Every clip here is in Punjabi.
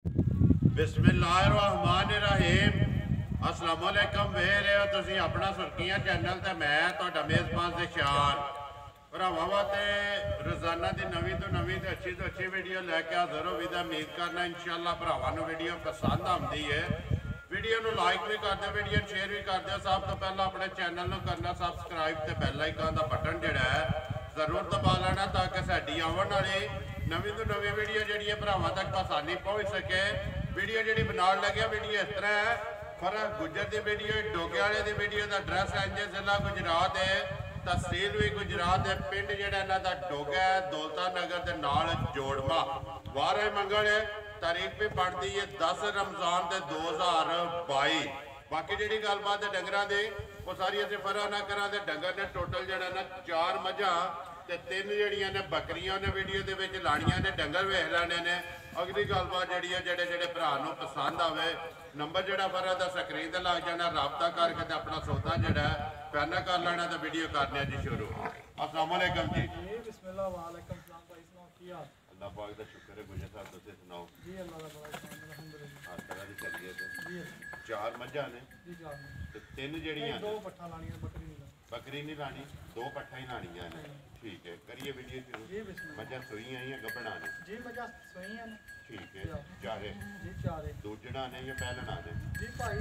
बिस्मिल्लाहिर्रहमानिर्रहीम। अस्सलाम वालेकुम। वे रहे हो तुसी अपना सुर्खियां चैनल ते मैं तुहाडा मेज़बान ज़शान। भरावां वास्ते रोज़ाना की नवीं तो नवीं ते अच्छी वीडियो लैके हाज़र हो। उम्मीद करना इंशाअल्लाह भरावां नूं वीडियो पसंद आती है। वीडियो नूं लाइक भी कर दो, वीडियो शेयर भी कर दो। सब तो पहला अपने चैनल नूं करना सबसक्राइब ते बैल आइकन का बटन जिहड़ा है जरूर दबा लेना ताकि साडी आउण वाली नवीं तो नवीं वीडियो जिहड़ी है भरावां तक आसानी पहुँच सके। वीडियो जी बनाने लगे वीडियो इस तरह है। फरक गुजर की वीडियो, डोगे वाले की वीडियो का एड्रैस इंज जिला गुजरात है, तहसील भी गुजरात है, पिंड जिहड़ा इन्हां दा डोगा है, दौलता नगर के नाल जोड़मा। वार है मंगल है, तारीख भी बनती है 10 रमजान के 2022। बाकी जी गलबात है डंगर की वो सारी असं फरा ना करा। डंगर ने टोटल जरा ना 4 मझां ते 3 जड़ियां ने बकरियां ने वीडियो के लानिया ने। डंगर वेख लेने ने। अगली गलबात जी है जेडे भरा पसंद आवे नंबर जो फरा का स्क्रीन से लग जाना, रबता करके अपना सौदा जोड़ा पैना कर लेना तो वीडियो करने जी शुरू। अस्सलाम वालेकुम जी। बिस्मिल्लाह वालेकुम सलाम भाई सुनाओ की हाल? अल्लाह पाक का शुक्र है। गुजर साहब तुसीं सुनाओ जी अल्लाह का बड़ा शुक्र अल्हम्दुलिल्लाह। हर तरह की चलिए जी 4 मझां ने जी जान ते 3 जड़ियां दो पट्ठा लानी है, बकरी नहीं लानी। बकरी नहीं लानी, 2 पट्ठा ही लानियां ने। ठीक है, करिए वीडियो शुरू। जी बिस्मिल्लाह। मझां सूईयां या गब्बना ने? जी मजा सोई है ठीक है, चारे जी चारे दूजड़ा ने या पहलना ने? जी भाई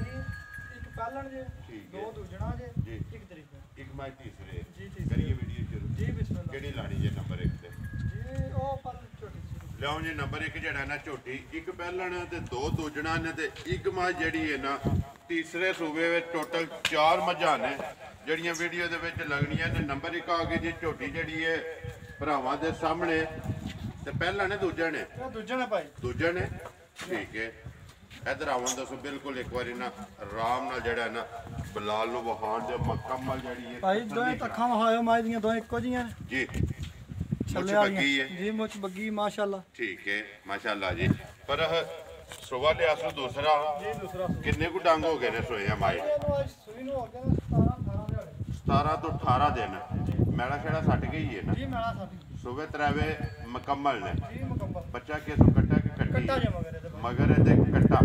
एक पहलन जे, ठीक दो है दूजना जे, जी। एक तरीका एक माई तीसरे जी ठीक करिए वीडियो शुरू। जी बिस्मिल्लाह। केड़ी लानी जे नंबर 1 ते? जी ओ पल छोटी सी लियाओ जी नंबर 1 जड़ा ना झोटी, एक पहलन ते 2 दूजड़ा ने ते एक मां जड़ी है ना तीसरे सूबे में। टोटल 4 मझां ने जड़ियां वीडियो दे विच लगनियां ने। नंबर 1 आ गई जी झोटी जड़ी है भरावां दे सामने ते पहला ने दूजा ने? दूजा ने भाई दूजा ने। ठीक है, इधर आवन दसो बिल्कुल एक बारी ना आराम नाल जड़ा ना बलाल नु वहाण दे मुकम्मल जड़ी है भाई दोए अखां वहायो माई दियां दो इक्को जियां ने जी। छल्ले मुछ वाली बग्गी है जी मुछ बग्गी माशाल्लाह। ठीक है माशाल्लाह जी। पर सुबह ले आसो दूसरा जी दूसरा किन्ने को डंग हो गए ने सोया माई? सुई नु हो गया 17 18 दिहाड़े 17 तो 18 दिन। मैला शेड़ा सट गई है ना? जी मेरा साथी सुबह त्रैवे मुकम्मल ने। जी मुकम्मल बच्चा किसो कट्टा कि कट्टा कट्टी? जे मगर ਇਹਦੇ मगर ਇਹਦੇ कट्टा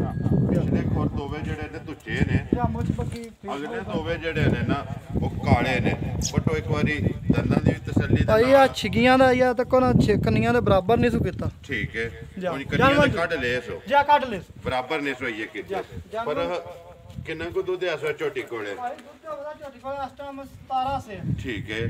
पिछले खुर दोवे जड़े ने तुच्चे ने, ਜਾਂ ਮੁੱਛ ਬੱਗੀ अगले दोवे जड़े ने ना वो काले ने। बटो एक बारी दंदां दी तसल्ली दे ਭਾਈ ਆ नाल। ਛਿਗੀਆਂ ਦਾ ਜਾਂ ਤੱਕੋ ਨਾ ਕੰਨੀਆਂ ਦੇ ਬਰਾਬਰ ਨਹੀਂ ਸੁ ਕੀਤਾ ठीक है जा। हुन कन्या जानवर दे कढ ले सो ਜਾਂ ਕੱਢ ਲੈ बराबर ने सोइए कि जा। पर किन्ना को दूध आसो छोटी कोले? ਭਾਈ ਦੁੱਧ ਦਾ ਵਧਾ ਝੋਟੀ ਕੋਲ ਇਸ ਟਾਈਮ 17 ਸੇ ठीक है।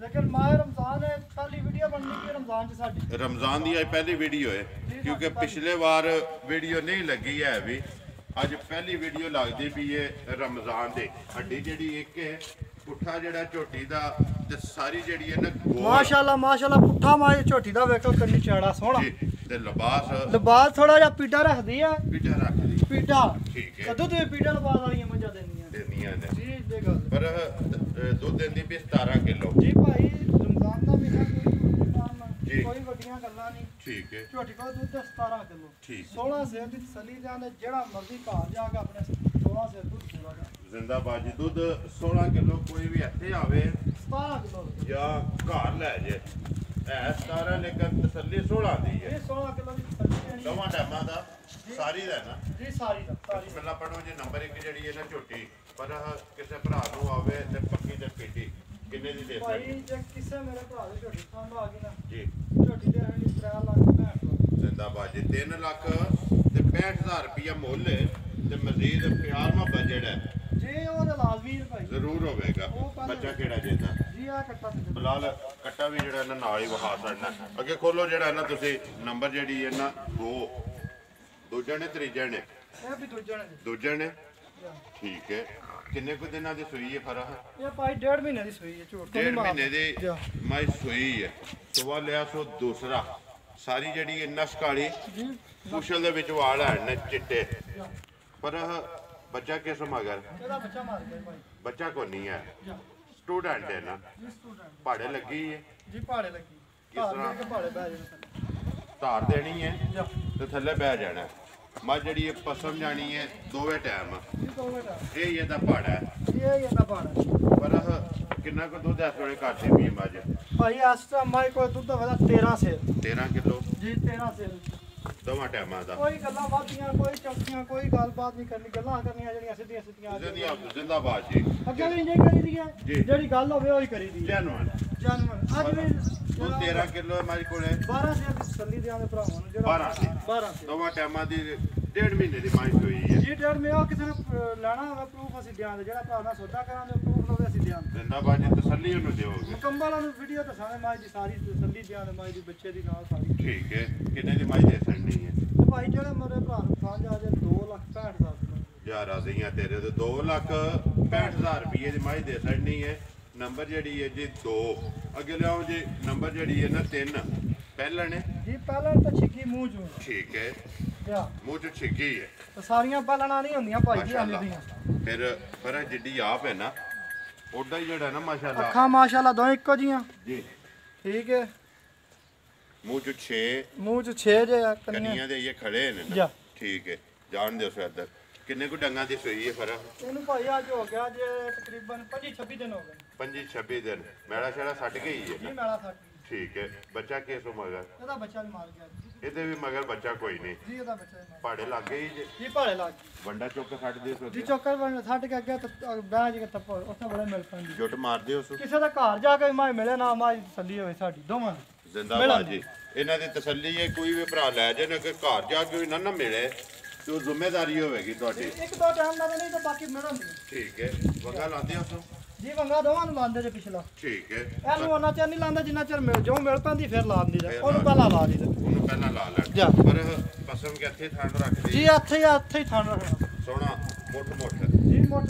ਲੇਕਿਨ ਮਾਹ ਰਮਜ਼ਾਨ ਹੈ ਪਹਿਲੀ ਵੀਡੀਓ ਬਣਨੀ ਕਿ ਰਮਜ਼ਾਨ ਚ ਸਾਡੀ रमजान की अज पहली वीडियो है क्योंकि पिछले बार वीडियो नहीं लगी है अभी। अज पहली वीडियो लगती पी है रमजान की। हड्डी जी एक है पुट्ठा जड़ा झोटी का ते सारी जी है ना गोल ਮਾਸ਼ਾਅੱਲਾ ਪੁੱਠਾ ਮਾਈ ਝੋਟੀ ਦਾ ਵੇਖੋ ਕੰਨੀ ਚਾੜਾ ਸੋਹਣਾ जी, ते लिबास ਲਿਬਾਸ ਥੋੜਾ ਜਿਹਾ ਪੀਟਾ ਰੱਖਦੀ ਆ पीछा रख दी। ਪੀਟਾ ठीक है ਕਦੋਂ ਤੇ ਪੀਟਾ ਲਿਬਾਸ ਵਾਲੀਆਂ ਮੱਝਾਂ ਦੇਣੀਆਂ देनिया ने। ਜੀ ਦੇ ਗੱਲ पर दूध देंदी भी 17 किलो। ਜੀ ਭਾਈ ਰਮਜ਼ਾਨ ਦਾ ਮਹੀਨਾ ਜੀ। ਕੋਈ ਵੱਡੀਆਂ ਗੱਲਾਂ ਨਹੀਂ। ठीक है ਝੋਟੀ ਕੋਲ ਦੁੱਧ 17 ਕਿਲੋ ठीक 16 ਸੇਰ ਦੀ ਤਸੱਲੀ ਜਾਂਦੇ ਜਿਹੜਾ ਮਰਜ਼ੀ ਘਰ ਜਾ ਕੇ ਆਪਣੇ 16 ਸੇਰ ਦੁੱਧ ਪੂਰਾ ਕਰ जिंदाबाद जी। दूध 16 किलो कोई भी इत्थे आवे 17 किलो या घर लै जे है 17 लेकिन तसल्ली 16 दी है। ਇਹ 16 ਕਿਲੋ ਦੀ ਤਸੱਲੀ ਹੈ दवा टाइमां दा सारी दा ना। ਜੀ ਸਾਰੀ ਦਾ ਸਾਰੀ बिस्मिल्लाह पढ़ो जी। नंबर 1 जड़ी है ना झोटी पर किसी भरा नूं आवे ते पक्की ते पीटी किन्ने दी दे ਭਾਈ सकदी? ਜੇ ਕਿਸੇ ਮੇਰੇ ਭਰਾ ਦੀ ਝੋਟੀ ਪਸੰਦ ਆ ਗਈ ਨਾ जी ਝੋਟੀ ਦੇ ਅਸੀਂ 3 ਲੱਖ ਭੈਣ ਤੋਂ जिंदाबाद जी। 3 लाख ते 65,000 रुपया मुल ते मजीद प्यार मुहब्बत जेड़ा ਜੇ ਉਹ ਤਾਂ ਲਾਜ਼ਮੀ ਹੈ ਭਾਈ जरूर होवेगा। बच्चा केड़ा जेदा ਜੀ ਆ ਕੱਟਾ ਤੇ बिलाल कट्टा भी जेड़ा ना नाल ही वहा छड़ना। अगे खोलो जेड़ा ना तुसी नंबर जेड़ी है ना 2 दूजा ने त्रीजा ने? ਇਹ ਵੀ ਦੂਜਾ ਨੇ दूजा ने। ठीक है, किन्ने को दिना दी सुई है फरा? ਇਹ ਭਾਈ 1.5 ਮਹੀਨੇ ਦੀ ਸੂਈ ਹੈ ਝੋਟ ਤੋਂ 1.5 ਨਹੀਂ महीने दी जा। माई सुई है। सुबह लिया सो दूसरा सारी जड़ी नस काली ਜੀ कुशल दे विच वाल है ने चिट्टे। पर बच्चा किस मगर ਇਹਦਾ ਬੱਚਾ ਮਾਰ ਗਿਆ ਭਾਈ बच्चा को नहीं है ਜਾ स्टूडेंट है ना? ਜੀ ਸਟੂਡੈਂਟ पहाड़े लगी है ਜੀ ਪਹਾੜੇ ਲੱਗੀ किस ਘਰ तरह? ਲੈ ਕੇ ਪਹਾੜੇ ਬਹਿ ਜਾਣ धार देनी है ਜਾ तो थल्ले बह जाना है। मझ जड़ी पसम जानी है दोवे टाइम। ਜੀ ਦੋ ਬੇਟਾ ये ਇਹਦਾ पहाड़ा है। ਜੀ ਇਹ ਇਹਦਾ ਪਹਾੜਾ पर किन्ना को दूध इस वेले घट पी मझ? ਭਾਈ ਇਸ ਟਾਈਮ ਮਾਈ ਕੋਲ ਦੁੱਧ ਵਧਾ 13 ਸੇਰ 13 किलो। ਜੀ 13 ਸੇਰ ਦੋਵਾਂ ਟਾਈਮਾਂ ਦਾ ਕੋਈ ਗੱਲਾਂ ਬਾਤੀਆਂ ਕੋਈ ਚੌਕੀਆਂ ਕੋਈ ਗੱਲਬਾਤ ਨਹੀਂ ਕਰਨੀ ਗੱਲਾਂ ਕਰਨੀਆਂ ਜਿਹੜੀਆਂ ਸਿੱਧੀਆਂ ਸਿੱਧੀਆਂ ਜ਼ਿੰਦਾਬਾਦ ਜੀ ਅੱਗੇ ਵੀ ਇੰਜ ਕਰੀ ਦੀ ਹੈ ਜਿਹੜੀ ਗੱਲ ਹੋਵੇ ਉਹੀ ਕਰੀ ਦੀ ਜਨਵਨ ਅੱਜ ਵੀ ਉਹ 13 ਕਿਲੋ ਮਾਰੀ ਕੋਲੇ 12 ਸੇ ਤਸੱਲੀ ਦੇ ਆਦੇ ਭਰਾਵਾਂ ਨੂੰ ਜਿਹੜਾ 12 ਸੇ ਦੋਵਾਂ ਟਾਈਮਾਂ ਦੀ 1.5 ਮਹੀਨੇ ਦੀ ਮਾਈ ਹੋਈ ਹੈ ਜੀ ਡੇਢ ਮਹੀਨੇ ਉਹ ਕਿਸੇ ਨੇ ਲੈਣਾ ਹੋਵੇ ਪ੍ਰੂਫ ਅਸੀਂ ਦਿਆਂਗੇ ਜਿਹੜਾ ਭਰਾ ਨਾਲ ਸੌਦਾ ਕਰਾਂਗੇ ਪ੍ਰੂਫ ਲਵੇ ਅਸੀਂ ਦਿਆਂਗੇ ਜ਼ਿੰਦਾਬਾਦ ਜੀ ਤਸੱਲੀ ਉਹਨੂੰ ਦਿਓਗੇ ਮੁਕੰਮਲ ਨੂੰ ਵੀਡੀਓ ਤਾਂ ਸਾਰੇ ਮਾਈ ਦੀ ਸਾਰੀ ਤਸੱਲੀ ਦਿਆਂਗੇ ਮਾਈ ਦੀ ਬੱਚੇ ਦੀ ਨਾਲ ਸਾਰੀ ਠੀਕ ਹੈ ਕਿੰਨੇ ਦੀ ਮਾਈ ਦੇ ਸਕਣੀ ਹੈ ਤੇ ਭਾਈ ਜਿਹੜੇ ਮੇਰੇ ਭਰਾ ਨੂੰ ਸਾਂਝ ਆ ਜੇ 2,65,000 ਯਾਰ ਆਜ਼ੀਆਂ ਤੇਰੇ ਤੇ 2,65,000 ਰੁਪਏ ਦੀ ਮਾਈ ਦੇ ਸਕਣੀ ਹੈ ਨੰਬਰ ਜਿਹੜੀ ਹੈ ਜੀ 2 ਅੱਗੇ ਲਿਆਓ ਜੀ ਨੰਬਰ ਜਿਹੜੀ ਹੈ ਨਾ 3 ਪਹਿਲਾਂ ਨੇ ਜੀ ਪਹਿਲਾਂ ਤਾਂ ਛਿੱਕੀ ਮੂੰਹ ਚੋਂ ਠੀਕ ਹੈ ਕਿਆ ਮੂੰਹ ਚ ਛਿੱਕੀ ਹੈ ਤੇ ਸਾਰੀਆਂ ਪਹਿਲਾਂ ਨਹੀਂ ਹੁੰਦੀਆਂ ਭਾਈ ਜੀ ਆਲੇ ਦੀਆਂ ਫਿਰ ਪਰ ਜਿੱਡੀ ਆਪ ਹੈ ਨਾ ਉਹਦਾ ਹੀ ਜਿਹੜਾ ਨਾ ਮਾਸ਼ਾਅੱਲਾ ਅੱਖਾਂ ਮਾਸ਼ਾਅੱਲਾ ਦੋਵੇਂ ਇੱਕੋ ਜੀਆਂ ਜੀ ਠੀਕ ਹੈ ਮੂੰਹ ਚ 6 ਮੂੰਹ ਚ 6 ਜੇ ਆ ਕੰਨੀਆਂ ਦੇ ਇਹ ਖੜੇ ਨੇ ਨਾ ਜਾ ਠੀਕ ਹੈ ਜਾਣ ਦਿਓ ਸਰ ਕਿੰਨੇ ਕੁ ਡੰਗਾਂ ਦੀ ਸੋਈ ਹੈ ਫਿਰ ਇਹਨੂੰ ਭਾਈ ਅੱਜ ਹੋ ਗਿਆ ਜੇ ਤਕਰੀਬਨ 25-26 ਦਿਨ ਹੋ ਗਏ 25-26 ਦਿਨ ਮੈਲਾ ਛੜਾ ਛੱਡ ਗਈ ਹੈ ਜੀ ਨਾ ਮੇਲਾ ਸਾਡੀ ਠੀਕ ਹੈ ਬੱਚਾ ਕਿਸੋਂ ਮਗਰ ਇਹਦਾ ਬੱਚਾ ਵੀ ਮਾਰ ਗਿਆ ਇਹਦੇ ਵੀ ਮਗਰ ਬੱਚਾ ਕੋਈ ਨਹੀਂ ਜੀ ਇਹਦਾ ਬੱਚਾ ਵੀ ਮਾਰ ਪਹਾੜੇ ਲੱਗ ਗਈ ਜੇ ਜੀ ਭਾਲੇ ਲੱਗ ਗਈ ਵੰਡਾ ਚੁੱਕ ਛੱਡ ਦੇ ਸੋ ਜੀ ਚੌਕਰ ਬਣ ਛੱਡ ਕੇ ਅੱਗੇ ਬਹਿ ਜੀ ਤੱਪ ਉੱਥੇ ਬੜੇ ਮਿਲ ਪੈਂਦੀ ਜੁੱਟ ਮਾਰਦੇ ਉਸ ਕਿਸੇ ਦਾ ਘਰ ਜਾ ਕੇ ਮਾਈ ਮਿਲੇ ਨਾ ਮਾਈ ਤਸੱਲੀ ਹੋਵੇ ਸਾਡੀ ਦੋਵਾਂ ਦੀ ਜ਼ਿੰਦਾਬਾਦ ਜੀ ਇਹਨਾਂ ਦੀ ਤਸੱਲੀ ਹੈ ਕੋਈ ਵੀ ਭਰਾ ਲੈ ਜੇ ਨਾ ਕਿ ਘਰ ਜਾ ਕੇ ਨਾ ਮਿਲੇ ਤੇ ਉਹ ਜ਼ਿੰਮੇਵਾਰੀ ਹੋਵੇਗੀ ਤੁਹਾਡੀ ਇੱਕ ਦੋ ਟਾਈਮ ਨਾਲ ਨਹੀਂ ਤਾਂ ਬਾਕੀ ਮਿਲਣਗੇ ਠੀਕ ਹੈ ਵਗਾ ਲਾਉਂਦੇ ਉਸ ਜੀ ਵੰਗਾ ਦੋਵਾਂ ਨੂੰ ਲਾਉਂਦੇ ਜੇ ਪਿਛਲਾ ਠੀਕ ਹੈ ਇਹਨੂੰ ਉਹਨਾਂ ਚਿਰ ਨਹੀਂ ਲਾਉਂਦਾ ਜਿੰਨਾ ਚਿਰ ਮਿਲ ਜੋ ਮਿਲ ਪੈਂਦੀ ਫਿਰ ਲਾ ਦਿੰਦੀ ਜਾ ਉਹਨੂੰ ਪਹਿਲਾਂ ਲਾ ਦਿੰਦੇ ਉਹਨੂੰ ਪਹਿਲਾਂ ਲਾ ਜਾ। ਲੈਣ ਪਰ ਪਸਮ ਕੇ ਇੱਥੇ ਠੰਡ ਰੱਖਦੇ ਜੀ ਇੱਥੇ ਹੀ ਥਾਣ ਰੱਖਣਾ ਸੋਹਣਾ ਮੁੱਠ ਜੀ ਮੋਟ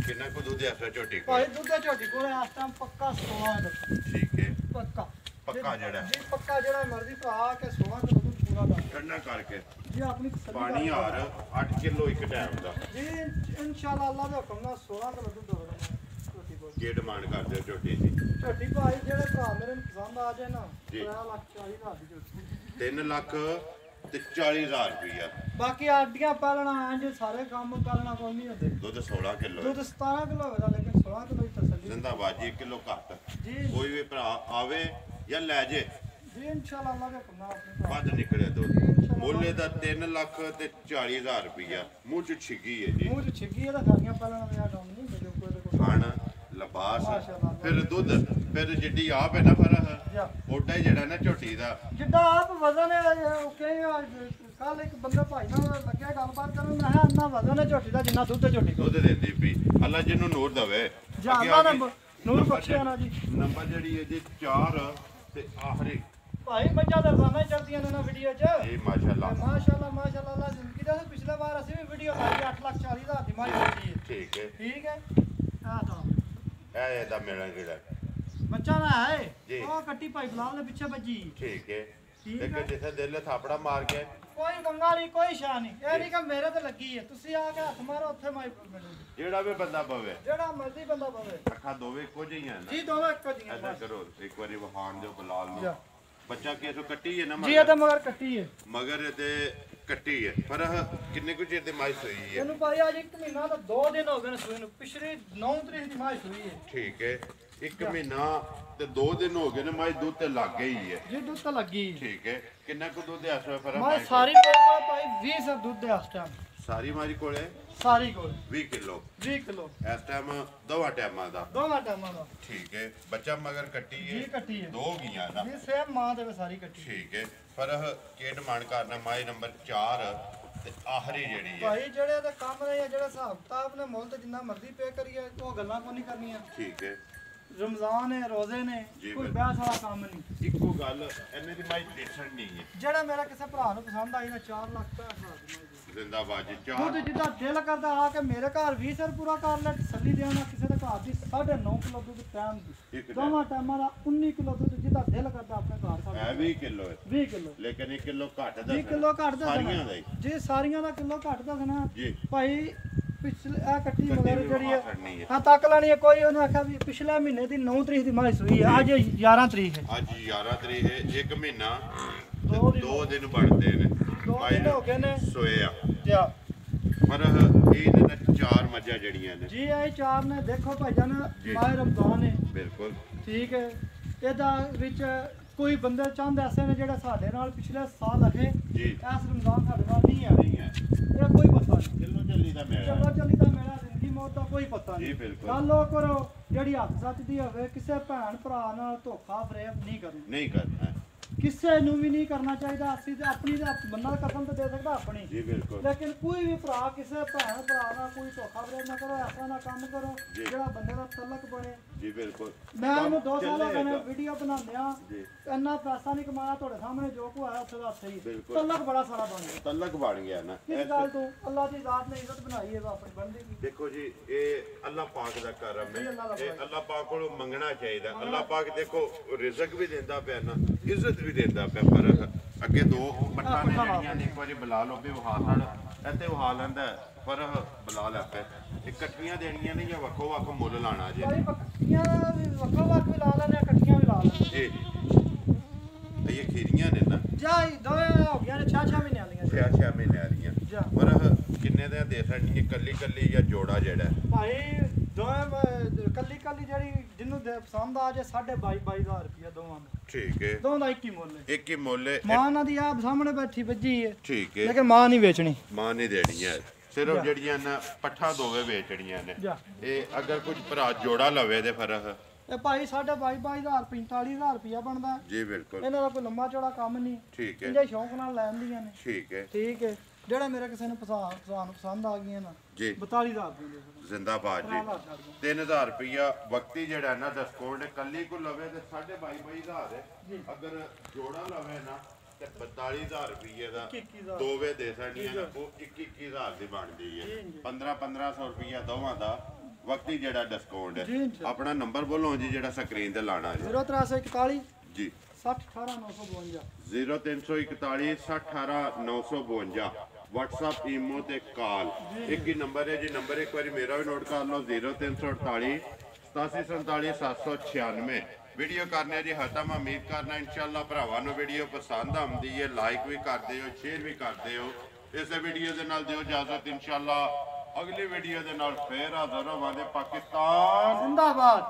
ਕਿੰਨਾ ਕੁ ਦੁੱਧ ਐਸਾ ਝੋਟੀ ਕੋਲ ਭਾਈ ਦੁੱਧ ਦੇ ਝੋਟੀ ਕੋਲੇ ਇਸ ਟਾਈਮ ਪੱਕਾ 16 ਦਾ ਠੀਕ ਹੈ ਪੱਕਾ ਜਿਹੜਾ ਜੀ ਪੱਕਾ ਜਿਹੜਾ ਮਰਜ਼ੀ ਭਰਾ ਕੇ 16 ਕਿਲੋ ਦੁੱਧ ਪੂਰਾ ਦਾ ਠੰਡਾ ਕਰਕੇ ਜੀ ਆਪਣੀ ਤਸੱਲੀ ਪਾਣੀ ਹਾਰ 8 ਕਿਲੋ ਇੱਕ ਟਾਈਮ ਦਾ ਜੀ ਇਨਸ਼ਾਅੱਲਾ ਅੱਲਾ ਦੇ ਹੁਕਮ ਨਾਲ 16 ਕਿਲੋ ਦੁੱਧ ਹੋਵੇਗਾ ਝੋਟੀ ਕੋਲ ਕੀ ਡਿਮਾਂਡ ਕਰਦੇ ਹੋ ਝੋਟੀ ਦੀ ਝੋਟੀ ਭਾਈ ਜਿਹੜੇ ਭਰਾ ਮੇਰੇ ਨੂੰ ਪਸੰਦ ਆ ਜਾਏ ਨਾ ਜੀ। 3,40,000 ਦੀ ਝੋਟੀ 3 ਲੱਖ ਤੇ 40,000 ਰੁਪਇਆ ਬਾਕੀ ਆਡੀਆਂ ਪਾਲਣਾ ਇੰਜ ਸਾਰੇ ਕੰਮ ਪਾਲਣਾ ਕੋਈ ਨਹੀਂ ਹੁੰਦੇ ਦੁੱਧ 16 ਕਿਲੋ ਦੁੱਧ 17 ਕਿਲੋ ਹੋਵੇਗਾ ਲੇਕਿਨ 16 ਕਿਲੋ ਦੀ ਤਸੱਲੀ ਜ਼ਿੰਦਾਬਾਦ ਜੀ 1 ਕਿਲੋ ਘੱਟ ਜੀ ਕੋਈ ਵੀ ਭਰਾ ਆਵੇ ਜਾਂ ਲੈ ਜੇ ਜੀ ਇਨਸ਼ਾਅੱਲਾ ਅੱਲਾ ਦੇ ਹੁਕਮ ਨਾਲ ਆਪਣੇ ਭਰਾ ਵੱਧ ਨਿਕਲੇ ਦੁੱਧ ਮੁੱਲੇ ਦਾ 3 ਲੱਖ ਤੇ 40,000 ਰੁਪਇਆ ਮੂੰਹ ਚ ਛਿੱਗੀ ਹੈ ਜੀ ਮੂੰਹ ਚ ਛਿੱਗੀ ਇਹਦਾ ਸਾਰੀਆਂ ਪਾਲਣਾ ਦਾ ਕੰਮ ਨਹੀਂ ਮੇਰੇ ਕੋਲ ਇਹਦੇ ਕੋਲ ਖਾਣ ਲਬਾਸ ਮਾਸ਼ਾਅੱਲਾ। ਫਿਰ ਦੁੱਧ ਫਿਰ ਜਿੱਡੀ ਆਪ ਹੈ ਨਾ ਫਿਰ ਜਾ। ਓਡਾ ਹੀ ਜਿਹੜਾ ਨਾ ਝੋਟੀ ਦਾ ਜਿੱਦਾਂ ਆਪ ਵਜ਼ਨ ਹੈ ਉਹ ਕਹੇ ਕੱਲ ਇੱਕ ਬੰਦਾ ਭਾਈ ਨਾਲ ਲੱਗਿਆ ਗੱਲਬਾਤ ਕਰਨ ਮੈਂ ਕਿਹਾ ਇੰਨਾ ਵਜ਼ਨ ਹੈ ਝੋਟੀ ਦਾ ਜਿੰਨਾ ਦੁੱਧ ਹੈ ਝੋਟੀ ਕੋਲ ਦੁੱਧ ਦਿੰਦੀ ਪਈ ਅੱਲਾ ਜਿਹਨੂੰ ਨੂਰ ਦਵੇ ਜਾਂ ਅੱਗੇ ਅੱਲਾ ਆ ਨੇ ਗਈ। ਨੂਰ ਬਖਸ਼ਿਆ ਨਾ ਜੀ ਨੰਬਰ ਜਿਹੜੀ ਹੈ ਜੀ 4 ਤੇ ਆਖਰੀ ਭਾਈ ਮੱਝਾਂ ਦਾ ਰਜ਼ਾਨਾ ਹੀ ਚੱਲਦੀਆਂ ਨੇ ਨਾ ਵੀਡੀਓ 'ਚ ਇਹ ਮਾਸ਼ਾਅੱਲਾ ਮਾਸ਼ਾਅੱਲਾ ਅੱਲਾ ਜ਼ਿੰਦਗੀ ਦਾ ਪਿਛਲੇ ਵਾਰ ਅਸੀਂ ਵੀ ਵੀਡੀਓ ਪਾਈ 8,40,000 ਦੀ ਮਾਈ ਹੋਈ ਹੈ ਠੀਕ ਹੈ ਠੀਕ ਹੈ ਆ ਤਾਂ ਇਹ ਇਹਦਾ ਮੇਰਾ ਜਿਹੜਾ ਬੱਚਾ ਨਾ ਜੀ। ਹੈ ਉਹ ਕੱਟੀ ਭਾਈ ਬਲਾਲ ਦੇ ਪਿੱਛੇ ਵੱਜੀ ਠੀਕ ਹੈ ਠੀਕ ਇੱਕ ਹੈ। ਜਿੱਥੇ ਦਿਲ ਨੇ ਥਾਪੜਾ ਮਾਰ ਕੇ ਕੋਈ ਮੰਗਾ ਨਹੀਂ ਕੋਈ ਸ਼ਾ ਨਹੀਂ ਇਹ ਨਹੀਂ ਕਿ ਮੇਰੇ ਤੇ ਲੱਗੀ ਹੈ ਤੁਸੀਂ ਆ ਕੇ ਹੱਥ ਮਾਰੋ ਉੱਥੇ ਮਾਈ ਮਿਲੂਗੀ ਜਿਹੜਾ ਵੀ ਬੰਦਾ ਪਵੇ ਜਿਹੜਾ ਮਰਜ਼ੀ ਬੰਦਾ ਪਵੇ ਅੱਖਾਂ ਦੋਵੇਂ ਇੱਕੋ ਜਿਹੀਆਂ ਨਾ ਜੀ ਦੋਵੇਂ ਇੱਕੋ ਜੀਆਂ ਐਸਾ ਬਸ। ਕਰੋ ਇੱਕ ਵਾਰੀ ਵਹਾਨ ਦਿਓ ਬਲਾਲ ਨੂੰ ਜਾ। ਬੱਚਾ ਕਿਸੋ ਕੱਟੀ ਹੈ ਨਾ ਜੀ ਇਹ ਤਾਂ ਮਗਰ ਕੱਟੀ ਹੈ ਮਗਰ ਤੇ ਕੱਟੀ ਹੈ ਪਰ ਕਿੰਨੇ ਕੁ ਚਿਰ ਦੀ ਮਾਈ ਹੋਈ ਹੈ ਇਹਨੂੰ ਭਾਈ ਅੱਜ 1 ਮਹੀਨਾ ਤਾਂ 2 ਦਿਨ ਹੋ ਗਏ ਨੇ ਸੂਈ ਨੂੰ ਪਿਛਲੀ 9 ਤਰੀਕ ਦੀ ਮਾਈ ਸੂਈ ਹੈ ਠੀਕ ਹੈ 1 ਮਹੀਨਾ ਤੇ 2 ਦਿਨ ਹੋ ਗਏ ਨੇ ਮਾਈ ਦੁੱਧ ਤੇ ਲੱਗ ਗਈ ਹੈ ਜੀ ਦੁੱਧ ਤਾਂ ਲੱਗੀ ਠੀਕ ਹੈ ਕਿੰਨਾ ਕੁ ਦੁੱਧ ਐਸ ਵੇ ਪਰ ਮੈਂ ਸਾਰੀ ਮੇਰੇ ਕੋਲ ਭਾਈ 20 ਸਰ ਦੁੱਧ ਹੈ ਇਸ ਟਾਈਮ ਸਾਰੀ ਮਾਰੀ ਕੋਲੇ ਸਾਰੀ ਕੋਲ 20 ਕਿਲੋ 20 ਕਿਲੋ ਇਸ ਟਾਈਮ ਦੋਵਾਂ ਟਾਈਮਾਂ ਦਾ ਦੋਵਾਂ ਟਾਈਮਾਂ ਦਾ ਠੀਕ ਹੈ ਬੱਚਾ ਮਗਰ ਕੱਟੀ ਜੀ ਹੈ ਕੱਟੀ ਹੈ ਦੋ ਗਈਆਂ ਨਾ ਜੀ ਸੇਮ ਮਾਂ ਦੇ ਵਿੱਚ ਸਾਰੀ ਕੱਟੀ ਠੀਕ ਹੈ ਪਰ ਕੀ ਡਿਮਾਂਡ ਕਰਨਾ ਮਾਈ ਨੰਬਰ 4 ਤੇ ਆਖਰੀ ਜਿਹੜੀ ਹੈ ਭਾਈ ਜਿਹੜੇ ਤੇ ਕੰਮ ਨੇ ਜਿਹੜੇ ਹਿਸਾਬ ਕਿਤਾਬ ਨੇ ਮੁੱਲ ਤੇ ਜਿੰਨਾ ਮਰਜ਼ੀ ਪੇ ਕਰੀਏ ਉਹ ਗੱਲਾਂ ਕੋਈ ਨਹੀਂ ਕਰਨੀਆਂ ਠੀਕ ਹੈ ਰਮਜ਼ਾਨ ਹੈ ਰੋਜ਼ੇ ਨੇ ਜੀ ਕੋਈ ਬਿਲਕੁਲ। ਬਹਿਸ ਵਾਲਾ ਕੰਮ ਨਹੀਂ ਇੱਕੋ ਗੱਲ ਇਹਨੇ ਦੀ ਮਾਈ ਡਿਸਣ ਨਹੀਂ ਹੈ ਜਿਹੜਾ ਮੇਰਾ ਕਿਸੇ ਭਰਾ ਨੂੰ ਪਸੰਦ ਆਈ ਨਾ 4 ਲੱਖ ਦਾ ਜ਼ਿੰਦਾਬਾਦ ਜੀ ਦੁੱਧ 4 ਜਿੱਦਾਂ ਦਿਲ ਕਰਦਾ ਆ ਕੇ ਮੇਰੇ ਘਰ 20 ਸਰ ਪੂਰਾ ਕਰ ਲੈ ਤਸੱਲੀ ਦੇਣਾ ਕਿਸੇ ਦੇ ਘਰ ਦੀ 9.5 ਕਿਲੋ ਦੁੱਧ ਟਾਈਮ ਦੀ ਇੱਕ ਦੋਵਾਂ ਟਾਈਮਾਂ ਦਾ 19 ਕਿਲੋ ਦੁੱਧ ਜਿੱਦਾਂ ਦਿਲ ਕਰਦਾ ਆਪਣੇ ਘਰ ਹੈ ਸਾਡੇ 20 ਕਿਲੋ ਹੈ 20 ਕਿਲੋ ਲੇਕਿਨ 1 ਕਿਲੋ ਘੱਟ ਦਾ 20 ਕਿਲੋ ਘੱਟ ਦਾ ਸਾਰੀਆਂ ਦਾ ਹੀ ਜੀ ਸਾਰੀਆਂ ਦਾ ਕਿਲੋ ਘੱਟ ਦਾ ਦੇਣਾ ਜੀ ਭਾਈ ਪਿਛਲੇ ਆ ਕੱਟੀ ਕੱਟੀ ਮਗਰ ਵੀ ਜਿਹੜੀ ਬਾਹਰ ਹੈ ਕੱਢਣੀ ਹੈ। ਹਾਂ ਤੱਕ ਲੈਣੀ ਹੈ ਕੋਈ ਉਹਨੇ ਆਖਿਆ ਵੀ ਪਿਛਲੇ ਮਹੀਨੇ ਦੀ 9 ਤਰੀਕ ਦੀ ਮਾਈ ਸੂਈ ਹੈ ਅੱਜ 11 ਤਰੀਕ ਹੈ ਅੱਜ 11 ਤਰੀਕ ਹੈ 1 ਮਹੀਨਾ ਦੋ ਦਿਨ 2 ਦਿਨ ਬਣਦੇ ਨੇ 2 ਦਿਨ ਹੋ ਗਏ ਨੇ ਸੋਇਆ ਜਾ ਪਰ ਇਹਦੇ ਨਾਲ 4 ਮੱਝਾਂ ਜਿਹੜੀਆਂ ਨੇ ਜੀ ਇਹ 4 ਨੇ ਦੇਖੋ ਭਾਈਜਾਨ ਜੀ। ਮਾਹ ਰਮਜ਼ਾਨ ਹੈ ਬਿਲਕੁਲ ਠੀਕ ਹੈ ਇਹਦਾ ਵਿੱਚ ਕੋਈ ਬੰਦੇ ਚੰਦ ਐਸੇ ਨੇ ਜਿਹੜੇ ਸਾਡੇ ਨਾਲ ਪਿਛਲੇ ਸਾਲ ਅਖੇ ਜੀ ਇਸ ਰਮਜ਼ਾਨ ਸਾਡੇ ਨਾਲ ਨਹੀਂ ਆ ਨਹੀਂ ਹੈ ਇਹ ਕੋਈ ਪਤਾ ਨਹੀਂ ਚੱਲੋ ਚੱਲੀ ਦਾ ਮੇਰਾ ਚੱਲੋ ਚੱਲੀ ਤਾਂ ਮੇਰਾ ਜ਼ਿੰਦਗੀ ਮੌਤ ਦਾ ਕੋਈ ਪਤਾ ਜੀ ਨਹੀਂ ਬਿਲਕੁਲ ਗੱਲ ਉਹ ਕਰੋ ਜਿਹੜੀ ਹੱਥ ਸੱਚ ਦੀ ਹੋਵੇ ਕਿਸੇ ਭੈਣ ਭਰਾ ਨਾਲ ਧੋਖਾ ਫਰੇਬ ਨਹੀਂ ਕਰਨੀ ਨਹੀਂ ਕਰਨਾ ਕਿਸੇ ਨੂੰ ਵੀ ਨਹੀਂ ਕਰਨਾ ਚਾਹੀਦਾ ਅਸੀਂ ਤੇ ਆਪਣੀ ਤੇ ਬੰਦਾ ਕਸਮ ਤੇ ਦੇ ਸਕਦਾ ਆਪਣੀ ਜੀ ਬਿਲਕੁਲ ਲੇਕਿਨ ਕੋਈ ਵੀ ਭਰਾ ਕਿਸੇ ਭੈਣ ਭਰਾ ਨਾਲ ਕੋਈ ਧੋਖਾ ਫਰੇਬ ਨਾ ਕਰੋ ਐਸਾ ਨਾ ਕੰਮ ਕਰੋ ਜੀ। ਜਿਹੜਾ ਬੰਦੇ ਦਾ ਤਲਕ ਬਣੇ ਜੀ ਬਿਲਕੁਲ ਮੈਂ ਇਹਨੂੰ 2 ਸਾਲ ਹੋ ਗਏ ਨੇ ਚੱਲੇਗਾ। ਵੀਡੀਓ ਬਣਾਉਂਦੇ ਆ ਜੀ ਇੰਨਾ ਪੈਸਾ ਨਹੀਂ ਕਮਾਇਆ ਤੁਹਾਡੇ ਸਾਹਮਣੇ ਜੋ ਕੋ ਆਇਆ ਉੱਥੇ ਦਾ ਉੱਥੇ ਹੀ ਬਿਲਕੁਲ। ਤਲਕ ਬੜਾ ਸਾਰਾ ਬਣ ਗਿਆ ਤਲਕ ਬਣ ਗਿਆ ਨਾ ਕਿਸ ਗੱਲ ਤੋਂ ਅੱਲਾਹ ਦੀ ਜ਼ਾਤ ਨੇ ਇੱਜ਼ਤ ਬਣਾਈ ਹੈ ਆਪਣੀ ਬੰਦੇ ਦੀ ਦੇਖੋ ਜੀ ਇਹ ਅੱਲਾਹ ਪਾਕ ਦਾ ਕਰਮ ਹੈ ਜੀ, ਅੱਲਾਹ ਦਾ ਇਹ ਅੱਲਾਹ ਪਾਕ ਕੋਲੋਂ ਮੰਗਣਾ ਚਾਹੀਦਾ ਅੱਲਾਹ ਪਾਕ ਦੇਖੋ ਰਿਜ਼ਕ ਵੀ ਦਿੰਦਾ ਪਿਆ ਨਾ ਇੱਜ਼ਤ ਵੀ ਦਿੰਦਾ ਪਿਆ ਪਰ ਅੱਗੇ ਦੋ ਪੱਟਾਂ ਨੇ ਜਿਹੜੀਆਂ ਨੇ ਇੱਕ ਵਾਰੀ ਬੁਲਾ ਲਓ ਵੀ ਵਹਾ ਲੜ ਇੱਥੇ ਵਹਾ ਲੈਂਦਾ ਪਰ ਬੁਲਾ ਲੈ ਪਿਆ ਇਕੱਠੀਆਂ ਦੇਣੀਆਂ ਨੇ ਜਾਂ ਵੱਖੋ ਵੱਖ ਮੁੱਲ ਲਾਣਾ ਜੀ ਕੋਈ ਪੱਕੀਆਂ ਵੱਖੋ ਵੱਖ ਵੀ ਲਾ ਲੈਣੇ ਇਕੱਠੀਆਂ ਵੀ ਲਾ ਲੈਣੇ ਜੀ ਇਹ ਖੀਰੀਆਂ ਨੇ ਨਾ ਜਾਈ ਦੋਵੇਂ ਹੋ ਗਿਆ ਨੇ 6 ਮਹੀਨੇ ਵਾਲੀਆਂ 6 ਮਹੀਨੇ ਆ ਰਹੀਆਂ ਜਾ ਪਰ ਕਿੰਨੇ ਦੇ ਦੇ ਸਕਣੀ ਕੱਲੀ ਕੱਲੀ ਜਾਂ ਜੋੜਾ ਜਿਹੜਾ ਹੈ? ਭਾਈ ਦੋਵੇਂ ਕੱਲੀ ਕੱਲੀ ਜਿਹੜੀ ਜਿਹਨੂੰ ਪਸੰਦ ਆ ਜੇ 22,500 ਰੁਪਇਆ ਦੋਵਾਂ ਦਾ ਠੀਕ ਹੈ ਦੋਵਾਂ ਦਾ ਇੱਕ ਹੀ ਮੁੱਲ ਹੈ ਇੱਕ ਹੀ ਮੁੱਲ ਹੈ ਮਾਂ ਉਹਨਾਂ ਦੀ ਆਪ ਸਾਹਮਣੇ ਬੈਠੀ ਵੱਜੀ ਹੈ ਠੀਕ ਹੈ ਲੇਕਿਨ ਮਾਂ ਨਹੀਂ ਵੇਚਣੀ ਮਾਂ ਨਹੀਂ ਦੇਣੀ ਹੈ ਸਿਰਫ ਜਾ। ਜਿਹੜੀਆਂ ਨਾ ਪੱਠਾ ਦੋਵੇਂ ਵੇਚਣੀਆਂ ਨੇ ਜਾ ਇਹ ਅਗਰ ਕੁਝ ਭਰਾ ਜੋੜਾ ਲਵੇ ਤੇ ਫਿਰ ਇਹ ਭਾਈ 22,500 45,000 ਰੁਪਇਆ ਬਣਦਾ ਜੀ ਬਿਲਕੁਲ ਇਹਨਾਂ ਦਾ ਕੋਈ ਲੰਮਾ ਚੌੜਾ ਕੰਮ ਨਹੀਂ ਠੀਕ ਹੈ ਇੰਜੇ ਸ਼ੌਂਕ ਨਾਲ ਲੈਂਦੀਆਂ ਨੇ ਠੀਕ ਹੈ ਠੀਕ ਹੈ ਜਿਹੜਾ ਮੇਰੇ ਕਿਸੇ ਨੂੰ ਪਸੰਦ ਆ ਗਈਆਂ ਨਾ ਜੀ 42,000 ਰੁਪਏ ਦੇ ਜ਼ਿੰਦਾਬਾਦ ਜੀ 3,000 ਛੱਡ ਦਿਓ। 3000 ਰੁਪਇਆ ਵਕਤੀ ਜਿਹੜਾ ਨਾ ਡਿਸਕਾਊਂਟ ਕੱਲੀ ਕੋ ਲਵੇ ਤੇ 22,500 ਹੈ ਜੀ। ਅਗਰ ਜੋੜਾ ਲਵੇ ਨਾ ਤੇ 42,000 ਰੁਪਏ ਦਾ 21,000 ਦੋਵੇਂ ਦੇ ਸਕਦੀਆਂ ਨੇ ਉਹ 21,000 ਦੀ ਬਣਦੀ ਹੈ ਜੀ, ਜੀ। 1500 ਰੁਪਇਆ ਦੋਵਾਂ ਦਾ ਵਕਤੀ ਜਿਹੜਾ ਡਿਸਕਾਊਂਟ ਜੀ, ਹੈ ਜੀ। ਆਪਣਾ ਨੰਬਰ ਬੋਲੋ ਜੀ ਜਿਹੜਾ ਸਕਰੀਨ ਤੇ ਲਾਣਾ ਜੀ 0341 ਜੀ 60 18 952 0341 6018 952 WhatsApp ਈਮੋ ਤੇ ਕਾਲ ਇੱਕ ਹੀ ਨੰਬਰ ਹੈ ਜੀ ਨੰਬਰ ਇੱਕ ਵਾਰੀ ਮੇਰਾ ਵੀ ਨੋਟ ਕਰ ਲਓ 0348 8747 796 ਵੀਡੀਓ ਕਰਨੇ ਜੀ ਹਤਮ ਉਮੀਦ ਕਰਨਾ ਇਨਸ਼ਾਅੱਲਾ ਭਰਾਵਾਂ ਨੂੰ ਵੀਡੀਓ ਪਸੰਦ ਆਉਂਦੀ ਹੈ ਲਾਈਕ ਵੀ ਕਰਦੇ ਹੋ ਸ਼ੇਅਰ ਵੀ ਕਰਦੇ ਹੋ ਇਸੇ ਵੀਡੀਓ ਦੇ ਨਾਲ ਦਿਓ ਇਜਾਜ਼ਤ ਇਨਸ਼ਾਅੱਲਾ ਅਗਲੀ ਵੀਡੀਓ ਦੇ ਨਾਲ ਫੇਰ ਹਾਜ਼ਰ ਹੋਵਾਂਗੇ ਪਾਕਿਸਤਾਨ ਜ਼ਿੰਦਾਬਾਦ